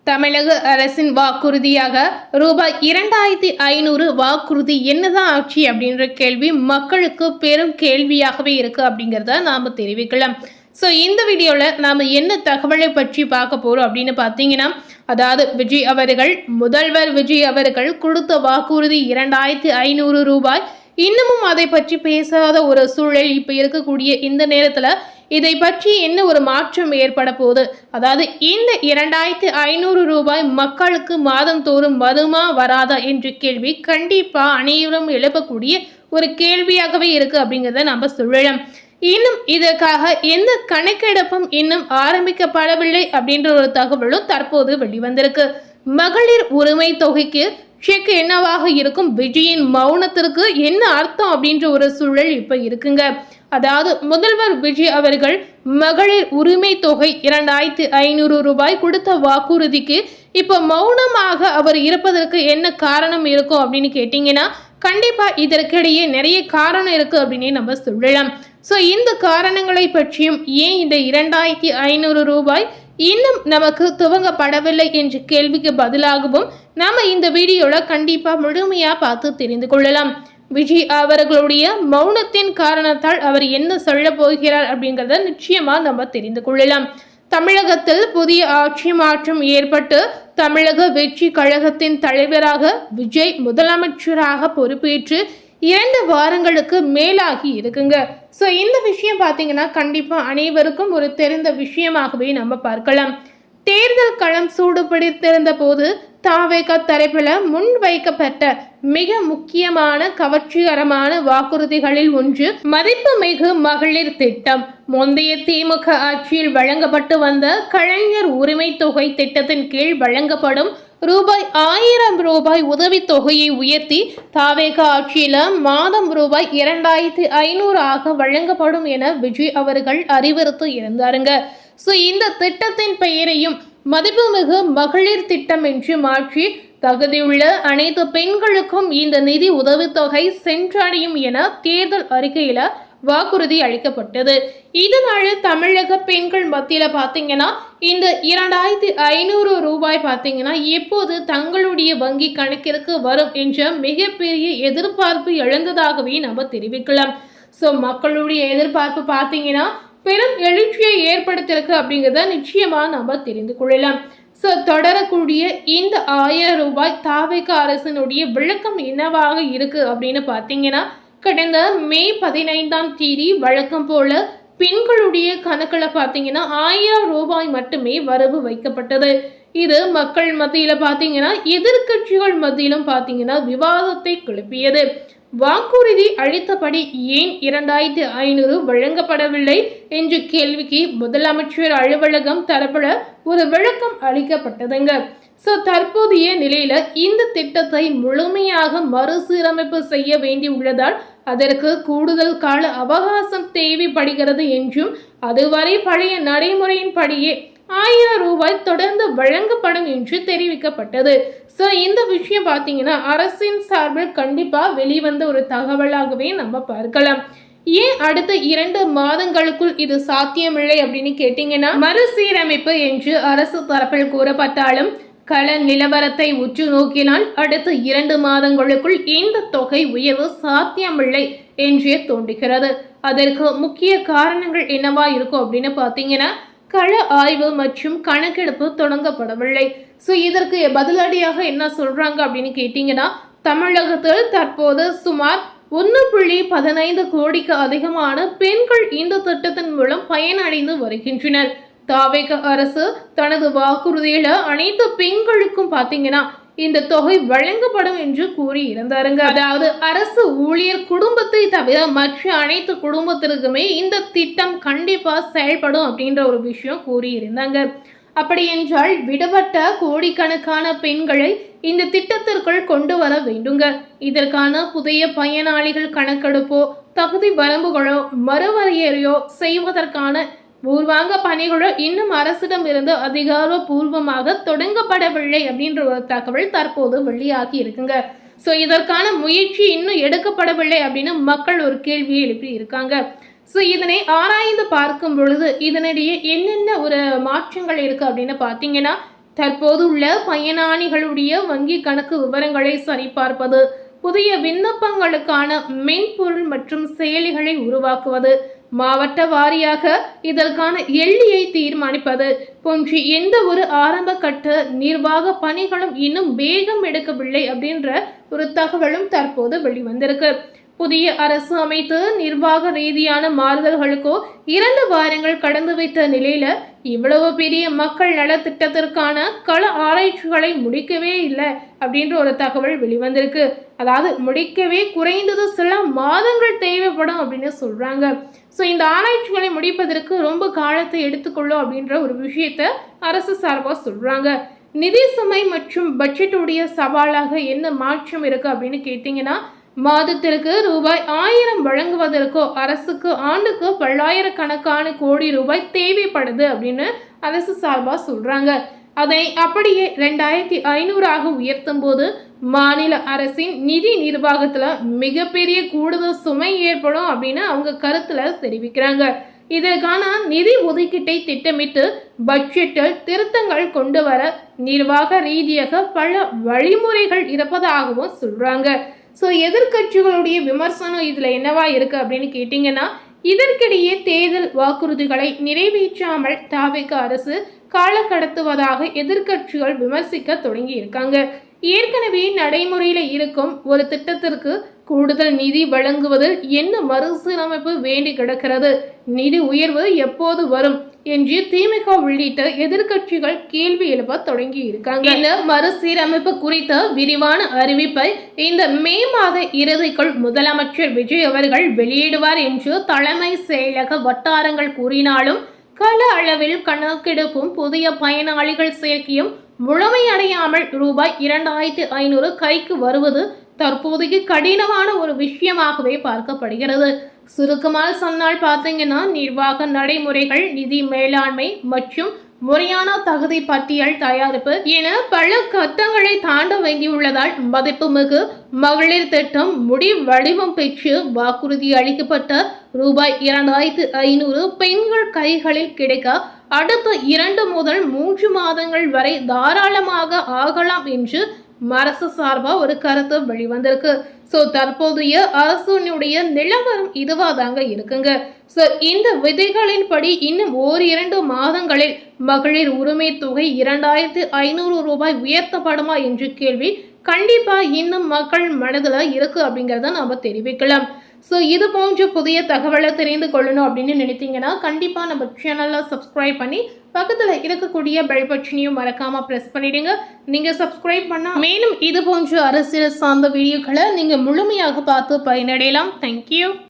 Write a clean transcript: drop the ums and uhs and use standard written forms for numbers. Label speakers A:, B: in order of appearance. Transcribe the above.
A: தமிழக அரசின் வாக்குறுதியாக ரூபாய் 2500 வாக்குறுதி என்னதான் ஆச்சு அப்படின்ற கேள்வி மக்களுக்கு பெரும் கேள்வியாகவே இருக்கு அப்படிங்கிறத நாம தெரிவிக்கலாம். ஸோ இந்த வீடியோவில் நாம் என்ன தகவலை பற்றி பார்க்க போகிறோம் அப்படின்னு பார்த்தீங்கன்னா, அதாவது விஜய் அவர்கள், முதல்வர் விஜய் அவர்கள் கொடுத்த வாக்குறுதி 2500 ரூபாய். இன்னமும் அதை பற்றி பேசாத ஒரு சூழல் இப்போ இருக்கக்கூடிய இந்த நேரத்தில் இதை பற்றி என்ன ஒரு மாற்றம் ஏற்பட போகுது, அதாவது இந்த 2500 ரூபாய் மக்களுக்கு மாதந்தோறும் வருமா வராதா என்ற கேள்வி கண்டிப்பாக அனைவரும் எழுப்பக்கூடிய ஒரு கேள்வியாகவே இருக்குது அப்படிங்கிறத நம்ம சொல்லலாம். இன்னும் இதற்காக எந்த கணக்கெடுப்பும் இன்னும் ஆரம்பிக்கப்படவில்லை அப்படின்ற ஒரு தகவலும் தற்போது வெளிவந்திருக்கு. மகளிர் உரிமை தொகைக்கு செக் என்னவாக இருக்கும், விஜயின் மௌனத்திற்கு என்ன அர்த்தம் அப்படின்ற ஒரு சூழல் இப்ப இருக்குங்க. அதாவது முதல்வர் விஜய் அவர்கள் மகளிர் உரிமை தொகை 2500 ரூபாய் கொடுத்த வாக்குறுதிக்கு இப்ப மௌனமாக அவர் இருப்பதற்கு என்ன காரணம் இருக்கும் அப்படின்னு கேட்டீங்கன்னா, கண்டிப்பா இதற்கிடையே நிறைய காரணம் இருக்கு அப்படின்னு நம்ம சொல்லலாம். ஸோ இந்த காரணங்களை பற்றியும் ஏன் இந்த 2500 ரூபாய் இன்னும் நமக்கு துவங்கப்படவில்லை என்ற கேள்விக்கு பதிலாகவும் நாம இந்த வீடியோல கண்டிப்பா முழுமையா பார்த்து தெரிந்து கொள்ளலாம். விஜய் அவர்களுடைய மௌனத்தின் காரணத்தால் அவர் என்ன சொல்ல போகிறார் அப்படிங்கிறத நிச்சயமா நம்ம தெரிந்து கொள்ளலாம். தமிழகத்தில் புதிய ஆட்சி மாற்றம் ஏற்பட்டு தமிழக வெற்றி கழகத்தின் தலைவராக விஜய் முதலமைச்சராக பொறுப்பேற்று 2 வாரங்களுக்கு மேலாகி இருக்குங்க. ஸோ இந்த விஷயம் பார்த்தீங்கன்னா கண்டிப்பாக அனைவருக்கும் ஒரு தெரிந்த விஷயமாகவே நம்ம பார்க்கலாம். தேர்தல் களம் சூடுபிடித்திருந்த போது தாவேக தரப்பில் முன்வைக்கப்பட்ட மிக முக்கியமான கவர்ச்சிகரமான வாக்குறுதிகளில் ஒன்று மதிப்புமிகு மகளிர் திட்டம். முந்தைய திமுக ஆட்சியில் வழங்கப்பட்டு வந்த கலைஞர் உரிமை தொகை திட்டத்தின் கீழ் வழங்கப்படும் ரூபாய் 1000 ரூபாய் உதவி தொகையை உயர்த்தி தாவேக ஆட்சியில மாதம் ரூபாய் 2500 ஆக வழங்கப்படும் என விஜய் அவர்கள் அறிவுறுத்தி இருந்தாருங்க. ஸோ இந்த திட்டத்தின் பெயரையும் மதிப்புமிகு மகளிர் திட்டம் என்று மாற்றி தகுதியுள்ள அனைத்து பெண்களுக்கும் இந்த நிதி உதவித்தொகை சென்றடையும் என தேர்தல் அறிக்கையில வாக்குறுதி அளிக்கப்பட்டது. இதனால தமிழக பெண்கள் மத்தியில பாத்தீங்கன்னா இந்த 2500 ரூபாய் பாத்தீங்கன்னா எப்போது தங்களுடைய வங்கி கணக்கிற்கு வரும் என்ற மிகப்பெரிய எதிர்பார்ப்பு எழுந்ததாகவே நம்ம தெரிவிக்கலாம். ஸோ மக்களுடைய எதிர்பார்ப்பு பாத்தீங்கன்னா பெரும் எழுச்சியை ஏற்படுத்திருக்கு அப்படிங்கிறத நிச்சயமா நம்ம தெரிந்து கொள்ளலாம். ஸோ தொடரக்கூடிய இந்த 1000 ரூபாய் தாவேக அரசினுடைய விளக்கம் என்னவாக இருக்கு அப்படின்னு பார்த்தீங்கன்னா, கடந்த மே 15ஆம் தேதி வழக்கம் போல பெண்களுடைய கணக்கில் பார்த்தீங்கன்னா 1000 ரூபாய் மட்டுமே வரவு வைக்கப்பட்டது. இது மக்கள் மத்தியில் பார்த்தீங்கன்னா எதிர்கட்சிகள் மத்தியிலும் பார்த்தீங்கன்னா விவாதத்தை கிளப்பியது. வாக்குறுதி அளித்தபடி ஏன் 2500 வழங்கப்படவில்லை என்ற கேள்விக்கு முதலமைச்சர் அலுவலகம் தரப்புல ஒரு விளக்கம் அளிக்கப்பட்டதுங்க. ஸோ தற்போதைய நிலையில இந்த திட்டத்தை முழுமையாக மறுசீரமைப்பு செய்ய வேண்டியுள்ளதால் அதற்கு கூடுதல் கால அவகாசம் தேவைப்படுகிறது என்றும் அதுவரை பழைய நடைமுறையின்படியே 1000 ரூபாய் தொடர்ந்து வழங்கப்படும் என்று தெரிவிக்கப்பட்டது. ஸோ இந்த விஷயம் பார்த்தீங்கன்னா அரசின் சார்பில் கண்டிப்பாக வெளிவந்த ஒரு தகவலாகவே நம்ம பார்க்கலாம். ஏன் அடுத்த 2 மாதங்களுக்குள் இது சாத்தியமில்லை அப்படின்னு கேட்டீங்கன்னா, மறுசீரமைப்பு என்று அரசு தரப்பில் கூறப்பட்டாலும் கள நிலவரத்தை உற்று நோக்கினால் அடுத்த 2 மாதங்களுக்குள் இந்த தொகை உயர்வு சாத்தியமில்லை என்றே தோன்றுகிறது. அதற்கு முக்கிய காரணங்கள் என்னவா இருக்கும் அப்படின்னு பார்த்தீங்கன்னா, கள ஆய்வு மற்றும் கணக்கெடுப்பு தொடங்கப்படவில்லை. ஸோ இதற்கு பதிலடியாக என்ன சொல்றாங்க அப்படின்னு கேட்டீங்கன்னா, தமிழகத்தில் தற்போது சுமார் 1.15 கோடிக்கு அதிகமான பெண்கள் இந்த திட்டத்தின் மூலம் பயனடைந்து வருகின்றனர். தாவேக அரசு தனது வாக்குறுதியில அனைத்து பெண்களுக்கும் பார்த்தீங்கன்னா இந்த தொகை வழங்கப்படும் என்று கூறி இருந்தாருங்க. அதாவது அரசு ஊழியர் குடும்பத்தை தவிர மற்ற அனைத்து குடும்பத்திற்குமே இந்த திட்டம் கண்டிப்பா செயல்படும் அப்படின்ற ஒரு விஷயம் கூறி இருந்தாங்க. அப்படி என்றால் விடுபட்ட கோடிக்கணக்கான பெண்களை இந்த திட்டத்திற்குள் கொண்டு வர வேண்டுங்க. இதற்கான புதிய பயனாளிகள் கணக்கெடுப்போ தகுதி வரம்புகளோ மறுவரையறையோ செய்வதற்கான பூர்வாங்க பணிகளோ இன்னும் அரசிடம் இருந்து அதிகாரப்பூர்வமாக தொடங்கப்படவில்லை அப்படின்ற ஒரு தகவல் தற்போது வெளியாகி இருக்குங்க. ஸோ இதற்கான முயற்சி இன்னும் எடுக்கப்படவில்லை அப்படின்னு மக்கள் ஒரு கேள்வியை எழுப்பி இருக்காங்க. ஸோ இதனை ஆராய்ந்து பார்க்கும் பொழுது இதனிடையே என்னென்ன ஒரு மாற்றங்கள் இருக்கு அப்படின்னு பார்த்தீங்கன்னா, தற்போது உள்ள பயனாளிகளுடைய வங்கி கணக்கு விவரங்களை சரிபார்ப்பது, புதிய விண்ணப்பங்களுக்கான மென்பொருள் மற்றும் செயலிகளை உருவாக்குவது, மாவட்ட வாரியாக இதற்கான எல்லையை தீர்மானிப்பது போன்ற எந்த ஒரு ஆரம்ப கட்ட நிர்வாக பணிகளும் இன்னும் வேகம் எடுக்கவில்லை அப்படின்ற ஒரு தகவலும் தற்போது வெளிவந்திருக்கு. புதிய அரசு அமைத்து நிர்வாக ரீதியான மாறுதல்களுக்கோ 2 வாரங்கள் கடந்து வைத்த நிலையில இவ்வளவு பெரிய மக்கள் நலத்திட்டத்திற்கான கள ஆராய்ச்சிகளை முடிக்கவே இல்லை அப்படின்ற ஒரு தகவல் வெளிவந்திருக்கு. அதாவது முடிக்கவே குறைந்தது சில மாதங்கள் தேவைப்படும் அப்படின்னு சொல்றாங்க. ஸோ இந்த ஆராய்ச்சிகளை முடிப்பதற்கு ரொம்ப காலத்தை எடுத்துக்கொள்ளும் அப்படின்ற ஒரு விஷயத்த அரசு சார்பாக சொல்றாங்க. நிதி சுமை மற்றும் பட்ஜெட்டுடைய சவாலாக என்ன மாற்றம் இருக்கு அப்படின்னு கேட்டீங்கன்னா, மாதத்திற்கு ரூபாய் 1000 வழங்குவதற்கோ அரசுக்கு ஆண்டுக்கு பல்லாயிரக்கணக்கான கோடி ரூபாய் தேவைப்படுது அப்படின்னு அரசு சார்பாக சொல்றாங்க. அதை அப்படியே 2500 உயர்த்தும் போது மாநில அரசின் நிதி நிர்வாகத்துல மிகப்பெரிய கூடுதல் சுமை ஏற்படும் அப்படின்னு அவங்க கருத்துல தெரிவிக்கிறாங்க. இதற்கான நிதி ஒதுக்கீட்டை திட்டமிட்டு பட்ஜெட்டில் திருத்தங்கள் கொண்டு வர நிர்வாக ரீதியாக பல வழிமுறைகள் இருப்பதாகவும் சொல்றாங்க. ஸோ எதிர்கட்சிகளுடைய விமர்சனம் இதில் என்னவா இருக்குது அப்படின்னு கேட்டிங்கன்னா, இதற்கிடையே தேர்தல் வாக்குறுதிகளை நிறைவேற்றாமல் தவிக அரசு கால கடத்துவதாக எதிர்கட்சிகள் விமர்சிக்க தொடங்கி இருக்காங்க. ஏற்கனவே நடைமுறையில் இருக்கும் ஒரு திட்டத்திற்கு கூடுதல் நிதி வழங்குவதில் என்ன மறுசீரமைப்பு வேண்டி கிடக்கிறது, நிதி உயர்வு எப்போது வரும் என்று திமுக உள்ளிட்ட எதிர்கட்சிகள் கேள்வி எழுப்ப தொடங்கி இருக்காங்க. இந்த மறுசீரமைப்பு குறித்த விரிவான அறிவிப்பை இந்த மே மாத இறுதிக்குள் முதலமைச்சர் விஜய் அவர்கள் வெளியிடுவார் என்று தலைமை செயலக வட்டாரங்கள் கூறினாலும், கள அளவில் கணக்கெடுப்பும் புதிய பயனாளிகள் சேர்க்கையும் முழுமையடையாமல் ரூபாய் 2500 கைக்கு வருவது தற்போதைக்கு கடினமான ஒரு விஷயமாகவே பார்க்கப்படுகிறது. சுருக்கமாக சொன்னால் பார்த்தீங்கன்னா, நிர்வாக நடைமுறைகள், நிதி மேலாண்மை மற்றும் முறையான தகுதி பட்டியல் தயாரிப்பு என பல கட்டங்களை தாண்ட வேண்டியுள்ளதால் மதிப்புமிகு மகளிர் திட்டம் வடிவம் பெற்று வாக்குறுதி அளிக்கப்பட்ட ரூபாய் 2500 பெண்கள் கைகளில் கிடைக்க அடுத்த 2 முதல் 3 மாதங்கள் வரை தாராளமாக ஆகலாம் என்று அரசு சார்பாக ஒரு கருத்து வெளிவந்திருக்கு. ஸோ தற்போதைய அரசுடைய நிலவரம் இதுவாக தாங்க இருக்குங்க. ஸோ இந்த விதிகளின்படி இன்னும் 1-2 மாதங்களில் மகளிர் உரிமை தொகை 2500 ரூபாய் உயர்த்தப்படுமா என்ற கேள்வி கண்டிப்பா இன்னும் மக்கள் மனதில் இருக்கு அப்படிங்கிறத நாம தெரிவிக்கலாம். ஸோ இது போன்ற புதிய தகவலை தெரிந்து கொள்ளணும் அப்படின்னு நினைத்தீங்கன்னா கண்டிப்பாக நம்ம சேனலில் சப்ஸ்கிரைப் பண்ணி பக்கத்தில் இருக்கக்கூடிய பெல் பட்டனையும் மறக்காமல் ப்ரெஸ் பண்ணிடுங்க. நீங்கள் சப்ஸ்கிரைப் பண்ணால் மேலும் இது போன்ற அரசியல் சார்ந்த வீடியோக்களை நீங்கள் முழுமையாக பார்த்து பயனடையலாம். தேங்க்யூ.